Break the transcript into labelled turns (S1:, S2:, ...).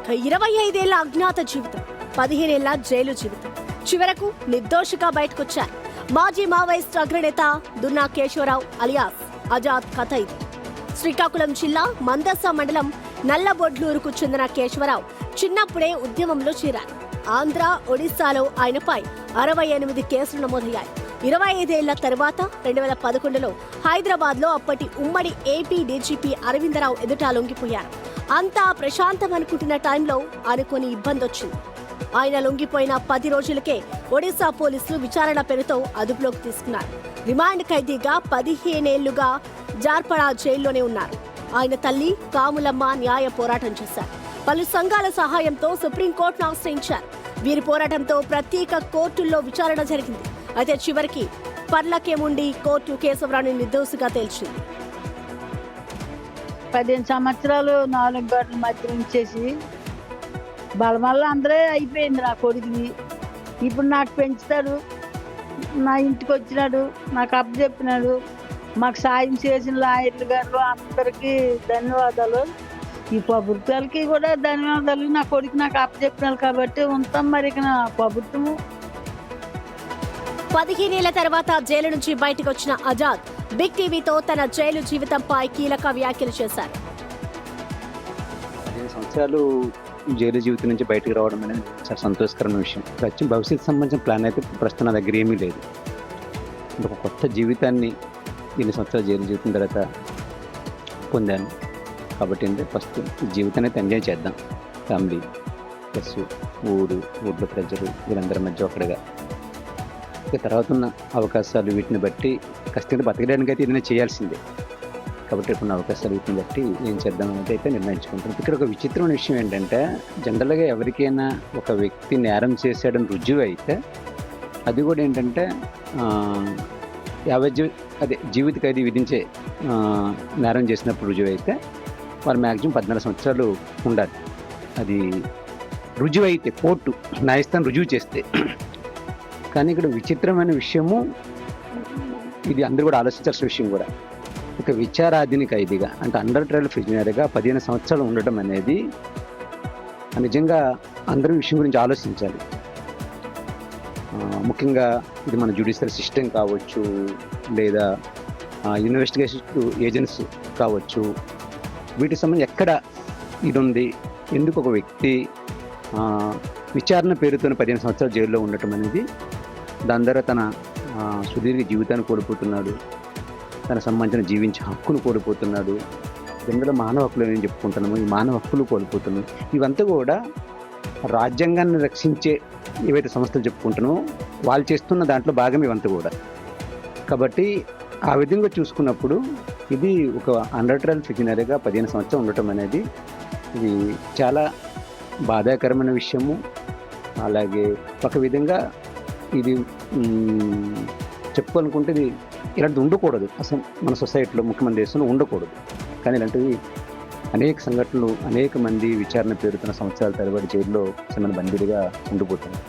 S1: 25 ఏళ్ల అజ్ఞాత జీవితం, 15 ఏళ్ల జైలు జీవితం. చివరకు నిర్దోషిగా బయటకొచ్చారు మాజీ మావోయిస్ట్ అగ్రనేత దున్నా కేశవరావు అలియాస్ ఆజాద్ కథ ఇది. శ్రీకాకుళం జిల్లా మందస మండలం నల్లబొడ్లూరుకు చెందిన కేశవరావు చిన్నప్పుడే ఉద్యమంలో చేరారు. ఆంధ్ర, ఒడిశాలో ఆయనపై 68 కేసులు నమోదయ్యాయి. 25 ఏళ్ల తర్వాత 2011లో హైదరాబాద్లో అప్పటి ఉమ్మడి ఏపీ డీజీపీ అరవిందరావు ఎదుట లొంగిపోయారు. అంతా ప్రశాంతం అనుకుంటున్న టైంలో అనుకోని ఇబ్బంది వచ్చింది. ఆయన లొంగిపోయిన 10 రోజులకే ఒడిశా పోలీసులు విచారణ పేరుతో అదుపులోకి తీసుకున్నారు. రిమాండ్ ఖైదీగా 15 ఏళ్లుగా జార్పడా జైల్లోనే ఉన్నారు. ఆయన తల్లి కాములమ్మ న్యాయ పోరాటం చేశారు. పలు సంఘాల సహాయంతో సుప్రీంకోర్టును ఆశ్రయించారు. వీరి పోరాటంతో ప్రత్యేక కోర్టుల్లో విచారణ జరిగింది. అయితే చివరికి పర్లకేముండి కోర్టు కేశవరావుని నిర్దోషిగా తేల్చింది.
S2: 15 సంవత్సరాలు 4 గంటల మధ్య ఉంచేసి బలమల్ల అందరే అయిపోయింది నా కొడుకుని. ఇప్పుడు నాకు పెంచుతాడు, నా ఇంటికి వచ్చినాడు, నాకు అప్పచెప్పినాడు. మాకు సాయం చేసిన లాయర్లు గారు అందరికీ ధన్యవాదాలు. ఈ ప్రభుత్వాలకి కూడా ధన్యవాదాలు. నా కొడుకు నాకు అప్పచెప్పినారు కాబట్టి ఉంటాం. మరి ఇక నా ప్రభుత్వము
S1: 15 ఏళ్ల తర్వాత జైలు నుంచి బయటకు వచ్చిన ఆజాద్ బిగ్ టీవీతో తన జైలు జీవితంపై కీలక వ్యాఖ్యలు చేశారు.
S3: 15 సంవత్సరాలు జైలు జీవితం నుంచి బయటకు రావడం అనేది చాలా సంతోషకరమైన విషయం. వచ్చి భవిష్యత్తు సంబంధించిన ప్లాన్ అయితే ప్రస్తుతం నా దగ్గర ఏమీ లేదు. ఒక కొత్త జీవితాన్ని 2 సంవత్సరాల జైలు జీవితం తర్వాత పొందాను. కాబట్టి అంటే ఫస్ట్ జీవితాన్ని అయితే ఎంజాయ్ చేద్దాం. ఫ్యామిలీ ప్లస్ ఊళ్ళో ప్రజలు వీళ్ళందరి మధ్య ఒకటిగా. ఇక తర్వాత ఉన్న అవకాశాలు వీటిని బట్టి కష్టంగా బతకడానికి అయితే ఏదైనా చేయాల్సిందే. కాబట్టి ఉన్న అవకాశాలు వీటిని బట్టి ఏం చేద్దామనేది అయితే నిర్ణయించుకుంటాం. ఇక్కడ ఒక విచిత్రమైన విషయం ఏంటంటే, జనరల్గా ఎవరికైనా ఒక వ్యక్తి నేరం చేశాడని రుజువు అయితే అది కూడా ఏంటంటే జీవిత ఖైదీ విధించే నేరం చేసినప్పుడు రుజువు అయితే వారు మ్యాక్సిమం 14 సంవత్సరాలు ఉండాలి. అది రుజువు అయితే కోర్టు న్యాయస్థానం రుజువు చేస్తే. కానీ ఇక్కడ విచిత్రమైన విషయము, ఇది అందరూ కూడా ఆలోచించాల్సిన విషయం కూడా, ఒక విచారాధీన ఖైదీగా అంటే అండర్ ట్రయల్ ప్రిజనర్గా 15 సంవత్సరాలు ఉండటం అనేది నిజంగా అందరూ విషయం గురించి ఆలోచించాలి. ముఖ్యంగా ఇది మన జ్యుడిషియల్ సిస్టమ్ కావచ్చు, లేదా ఇన్వెస్టిగేషన్ ఏజెన్సీ కావచ్చు, వీటికి సంబంధించి ఎక్కడ ఇది ఉంది, ఎందుకు ఒక వ్యక్తి విచారణ పేరుతో 15 సంవత్సరాలు జైల్లో ఉండటం అనేది, దాని ద్వారా తన సుదీర్ఘ జీవితాన్ని కోల్పోతున్నాడు, తన సంబంధించిన జీవించే హక్కును కోల్పోతున్నాడు. ఇందులో మానవ హక్కులు ఏం చెప్పుకుంటున్నాము, ఈ మానవ హక్కులు కోల్పోతున్నాము. ఇవంతా కూడా రాజ్యాంగాన్ని రక్షించే ఏవైతే సంస్థలు చెప్పుకుంటున్నామో వాళ్ళు చేస్తున్న దాంట్లో భాగం ఇవంతా కూడా. కాబట్టి ఆ విధంగా చూసుకున్నప్పుడు ఇది ఒక అండర్ ట్రయల్ ప్రిజనర్గా 15 సంవత్సరాలు ఉండటం అనేది ఇది చాలా బాధాకరమైన విషయము. అలాగే ఒక విధంగా ఇది చెప్పుకోవాలనుకుంటే ఇది ఇలాంటిది ఉండకూడదు అసలు, మన సొసైటీలో ముఖ్యమంత్రి దేశంలో ఉండకూడదు. కానీ ఇలాంటివి అనేక సంఘటనలు, అనేక మంది విచారణ పేరుతున్న సంవత్సరాల తరబడి జైల్లో బందీలుగా ఉండిపోతున్నారు.